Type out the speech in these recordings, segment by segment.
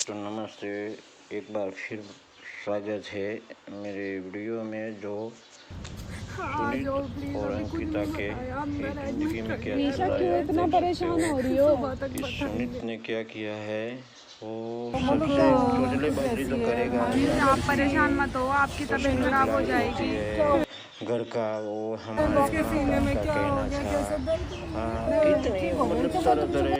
तो नमस्ते, एक बार फिर स्वागत है मेरे वीडियो में। जो सुनील और अंकिता के ज़िंदगी में क्या चल निशा रहा क्यों है आप इतना देख सकते परेशान हो रही हो? इस सुनील ने क्या किया है। वो सबसे चोचलेबाजी तो करेगा नहीं, आप परेशाान मत हो, आपकी तबीयत खराब हो जाएगी। घर का वो हमारे माँ बाप का कहना था। कितनी मतलब तरह तरह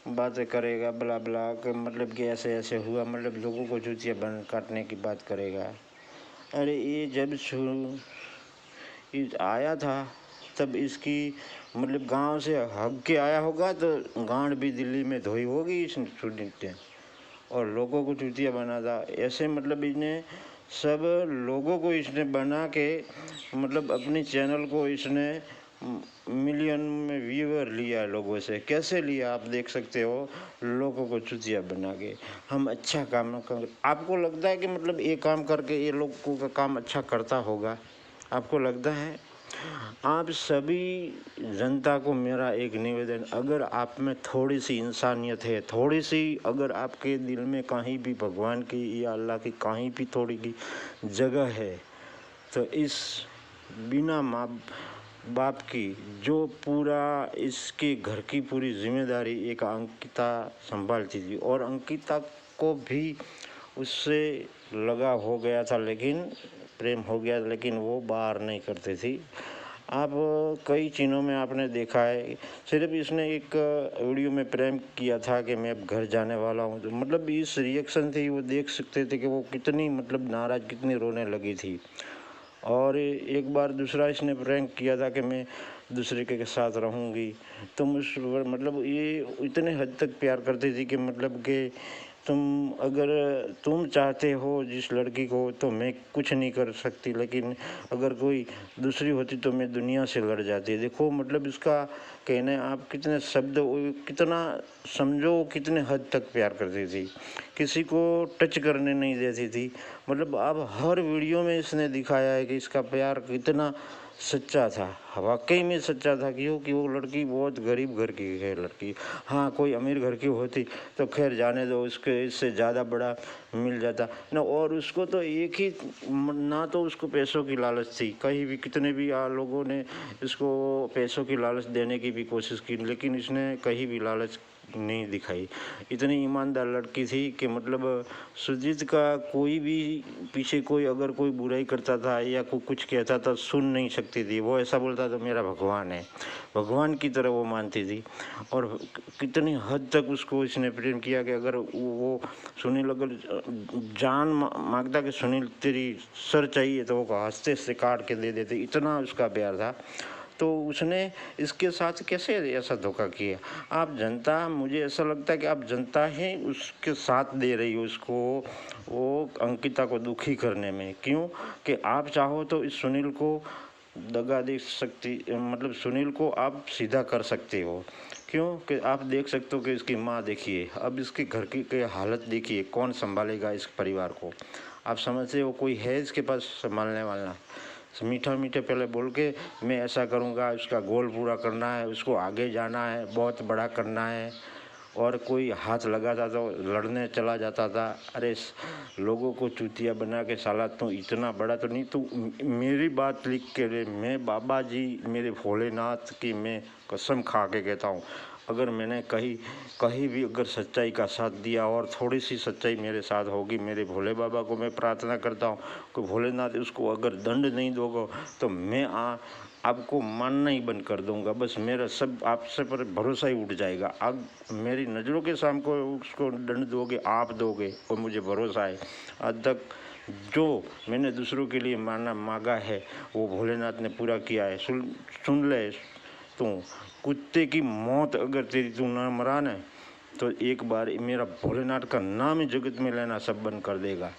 बातें करेगा, बला बला के मतलब कि ऐसे ऐसे हुआ, मतलब लोगों को जूतियाँ बन काटने की बात करेगा। अरे ये जब आया था तब इसकी मतलब गांव से हग के आया होगा तो गांड भी दिल्ली में धोई होगी इस स्टूडेंट ने, और लोगों को चूतिया बना था ऐसे। मतलब इसने सब लोगों को इसने बना के मतलब अपनी चैनल को इसने मिलियन में व्यूअर लिया लोगों से। कैसे लिया आप देख सकते हो, लोगों को चुतिया बना के। हम अच्छा काम कर, आपको लगता है कि मतलब ये काम करके ये लोगों का काम अच्छा करता होगा? आपको लगता है? आप सभी जनता को मेरा एक निवेदन, अगर आप में थोड़ी सी इंसानियत है, थोड़ी सी अगर आपके दिल में कहीं भी भगवान की या अल्लाह की कहीं भी थोड़ी की जगह है, तो इस बिना माँ बाप की जो पूरा इसके घर की पूरी जिम्मेदारी एक अंकिता संभालती थी, और अंकिता को भी उससे लगा हो गया था, लेकिन प्रेम हो गया, लेकिन वो बाहर नहीं करती थी। आप कई चीज़ों में आपने देखा है, सिर्फ इसने एक वीडियो में प्रेम किया था कि मैं अब घर जाने वाला हूँ, तो मतलब इस रिएक्शन थी, वो देख सकते थे कि वो कितनी मतलब नाराज़, कितनी रोने लगी थी। और एक बार दूसरा इसने प्रैंक किया था कि मैं दूसरे के साथ रहूँगी। तुम उस मतलब ये इतने हद तक प्यार करती थी कि मतलब कि अगर तुम चाहते हो जिस लड़की को तो मैं कुछ नहीं कर सकती, लेकिन अगर कोई दूसरी होती तो मैं दुनिया से लड़ जाती। देखो मतलब इसका कहना है, आप कितने शब्द, कितना समझो कितने हद तक प्यार करती थी, किसी को टच करने नहीं देती थी। मतलब अब हर वीडियो में इसने दिखाया है कि इसका प्यार कितना सच्चा था, वाकई में सच्चा था। क्योंकि वो लड़की बहुत गरीब घर की है लड़की। हाँ, कोई अमीर घर की होती तो खैर जाने दो, उसके इससे ज़्यादा बड़ा मिल जाता ना। और उसको तो एक ही ना, तो उसको पैसों की लालच थी, कहीं भी कितने भी लोगों ने इसको पैसों की लालच देने की भी कोशिश की, लेकिन इसने कहीं भी लालच नहीं दिखाई। इतनी ईमानदार लड़की थी कि मतलब सुजीत का कोई भी पीछे कोई अगर कोई बुराई करता था या कुछ कहता था, सुन नहीं सकती थी। वो ऐसा बोलता था मेरा भगवान है, भगवान की तरह वो मानती थी। और कितनी हद तक उसको इसने प्रेम किया कि अगर वो सुनील अगर जान मांगता कि सुनील तेरी सर चाहिए तो वो हंसते से काट के दे देते, इतना उसका प्यार था। तो उसने इसके साथ कैसे ऐसा धोखा किया? आप जनता, मुझे ऐसा लगता है कि आप जनता ही उसके साथ दे रही हो उसको, वो अंकिता को दुखी करने में। क्यों कि आप चाहो तो इस सुनील को दगा दे सकती, मतलब सुनील को आप सीधा कर सकते हो। क्यों कि आप देख सकते हो कि इसकी माँ देखिए, अब इसके घर की हालत देखिए, कौन संभालेगा इस परिवार को? आप समझते हो कोई है इसके पास संभालने वाला? मीठा मीठे पहले बोल के मैं ऐसा करूँगा, उसका गोल पूरा करना है, उसको आगे जाना है, बहुत बड़ा करना है, और कोई हाथ लगाता तो लड़ने चला जाता था। अरे लोगों को चूतिया बना के, साला तू इतना बड़ा तो नहीं, तू मेरी बात लिख के ले, मैं बाबा जी मेरे भोलेनाथ की मैं कसम खा के कहता हूँ, अगर मैंने कहीं भी अगर सच्चाई का साथ दिया और थोड़ी सी सच्चाई मेरे साथ होगी, मेरे भोले बाबा को मैं प्रार्थना करता हूँ कि भोलेनाथ उसको अगर दंड नहीं दोगे तो मैं आपको मानना ही बंद कर दूंगा। बस मेरा सब आपसे पर भरोसा ही उठ जाएगा। अब मेरी नज़रों के सामने उसको दंड दोगे, आप दोगे, और मुझे भरोसा है आज तक जो मैंने दूसरों के लिए मांगा है वो भोलेनाथ ने पूरा किया है। सुन ले तू, कुत्ते की मौत अगर तेरी तू ना मरा न, तो एक बार मेरा भोलेनाथ का नाम ही जगत में लेना सब बंद कर देगा।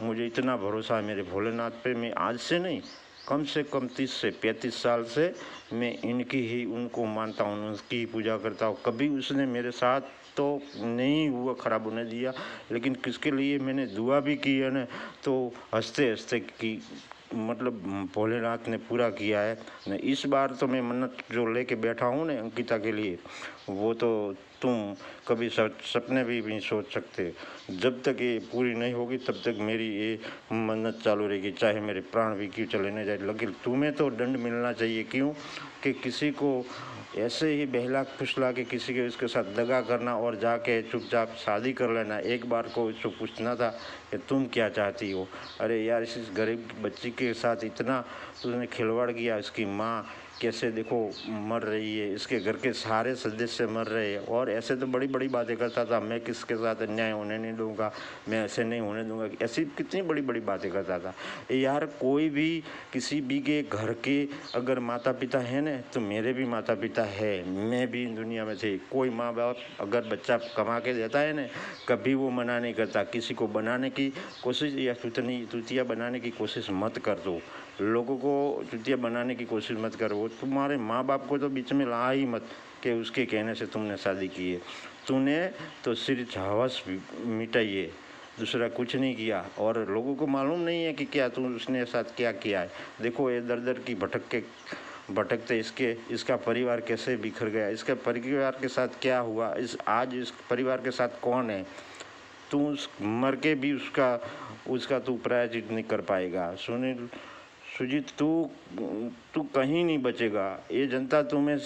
मुझे इतना भरोसा है मेरे भोलेनाथ पे। मैं आज से नहीं, कम से कम 30 से 35 साल से मैं इनकी ही उनको मानता हूँ, उनकी ही पूजा करता हूँ। कभी उसने मेरे साथ तो नहीं हुआ खराब होने दिया, लेकिन किसके लिए मैंने दुआ भी की है ना, तो हंसते हंसते की मतलब भोलेनाथ ने पूरा किया है न। इस बार तो मैं मन्नत जो लेके बैठा हूँ ना अंकिता के लिए, वो तो तुम कभी सपने भी नहीं सोच सकते। जब तक ये पूरी नहीं होगी तब तक मेरी ये मन्नत चालू रहेगी, चाहे मेरे प्राण भी क्यों चले न जाए। लेकिन तुम्हें तो दंड मिलना चाहिए। क्यों कि किसी को ऐसे ही बहला फुसला के किसी के उसके साथ दगा करना और जाके चुपचाप शादी कर लेना। एक बार को उसको पूछना था कि तुम क्या चाहती हो। अरे यार, इस गरीब बच्ची के साथ इतना तूने खिलवाड़ किया। इसकी माँ कैसे देखो मर रही है, इसके घर के सारे सदस्य मर रहे हैं, और ऐसे तो बड़ी बड़ी बातें करता था, मैं किसके साथ अन्याय होने नहीं दूंगा, मैं ऐसे नहीं होने दूंगा, ऐसी कितनी बड़ी बड़ी बातें करता था। यार कोई भी किसी भी के घर के अगर माता पिता है ना, तो मेरे भी माता पिता है, मैं भी दुनिया में थे। कोई माँ बाप अगर बच्चा कमा के देता है ना, कभी वो मना नहीं करता। किसी को बनाने की कोशिश या चूतिया बनाने की कोशिश मत कर दो, लोगों को चूतिया बनाने की कोशिश मत करो। तुम्हारे माँ बाप को तो बीच में ला ही मत कि उसके कहने से तुमने शादी की है। तूने तो सिर्फ हवस मिटाई है, दूसरा कुछ नहीं किया, और लोगों को मालूम नहीं है कि क्या तुम उसने साथ क्या किया है। देखो ये दर दर की भटकते इसका परिवार कैसे बिखर गया, इसके परिवार के साथ क्या हुआ, आज इस परिवार के साथ कौन है। तू मर के भी उसका तू प्रायश्चित नहीं कर पाएगा। सुजीत, तू कहीं नहीं बचेगा। ये जनता तुम्हें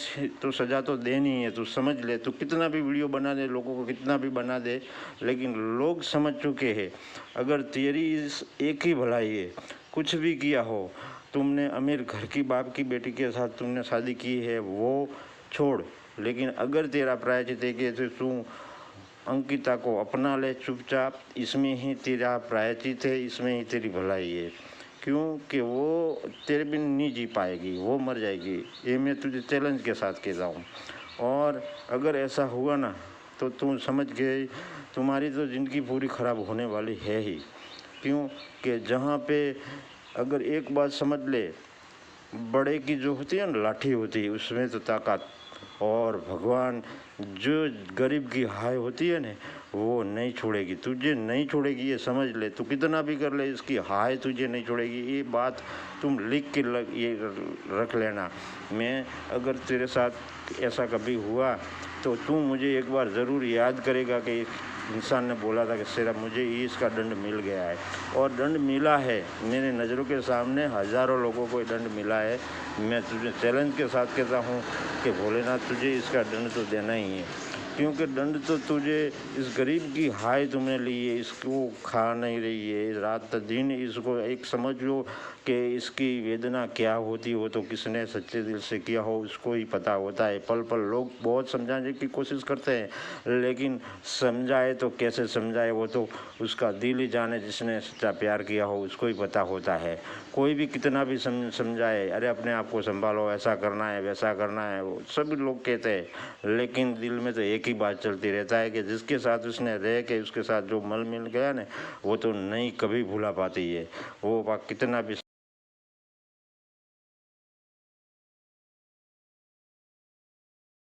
तो सजा तो देनी है, तू समझ ले। तू कितना भी वीडियो बना दे, लोगों को कितना भी बना दे, लेकिन लोग समझ चुके हैं। अगर तेरी इस एक ही भलाई है, कुछ भी किया हो, तुमने अमीर घर की बाप की बेटी के साथ तुमने शादी की है, वो छोड़। लेकिन अगर तेरा प्रायश्चित है कि तू अंकिता को अपना ले चुपचाप, इसमें ही तेरा प्रायश्चित है, इसमें ही तेरी भलाई है। क्योंकि वो तेरे बिन नहीं जी पाएगी, वो मर जाएगी। ये मैं तुझे चैलेंज के साथ कहता हूँ। और अगर ऐसा हुआ ना, तो तुम समझ गए तुम्हारी तो ज़िंदगी पूरी ख़राब होने वाली है ही। क्यों कि जहाँ पे अगर एक बात समझ ले, बड़े की जो होती है ना लाठी होती है, उसमें तो ताकत, और भगवान जो गरीब की हाय होती है ना, वो नहीं छोड़ेगी, तुझे नहीं छोड़ेगी। ये समझ ले, तू कितना भी कर ले, इसकी हाय तुझे नहीं छोड़ेगी। ये बात तुम लिख के ये रख लेना। मैं अगर तेरे साथ ऐसा कभी हुआ तो तू मुझे एक बार ज़रूर याद करेगा कि इंसान ने बोला था कि सिर्फ मुझे इसका दंड मिल गया है, और दंड मिला है। मेरे नज़रों के सामने हज़ारों लोगों को दंड मिला है। मैं तुझे चैलेंज के साथ कहता हूँ कि भोलेनाथ तुझे इसका दंड तो देना ही है। क्योंकि दंड तो तुझे इस गरीब की हाय तुमने ली है, इसको खा नहीं रही है रात दिन, इसको एक समझ लो कि इसकी वेदना क्या होती हो तो किसने सच्चे दिल से किया हो उसको ही पता होता है। पल पल लोग बहुत समझाने की कोशिश करते हैं, लेकिन समझाए तो कैसे समझाए, वो तो उसका दिल ही जाने, जिसने सच्चा प्यार किया हो उसको ही पता होता है। कोई भी कितना भी समझाए, अरे अपने आप को संभालो, ऐसा करना है वैसा करना है, वो सभी लोग कहते हैं, लेकिन दिल में तो एक ही बात चलती रहता है कि जिसके साथ उसने रह के उसके साथ जो मल मिल गया ना, वो तो नहीं कभी भूला पाती है। वो कितना भी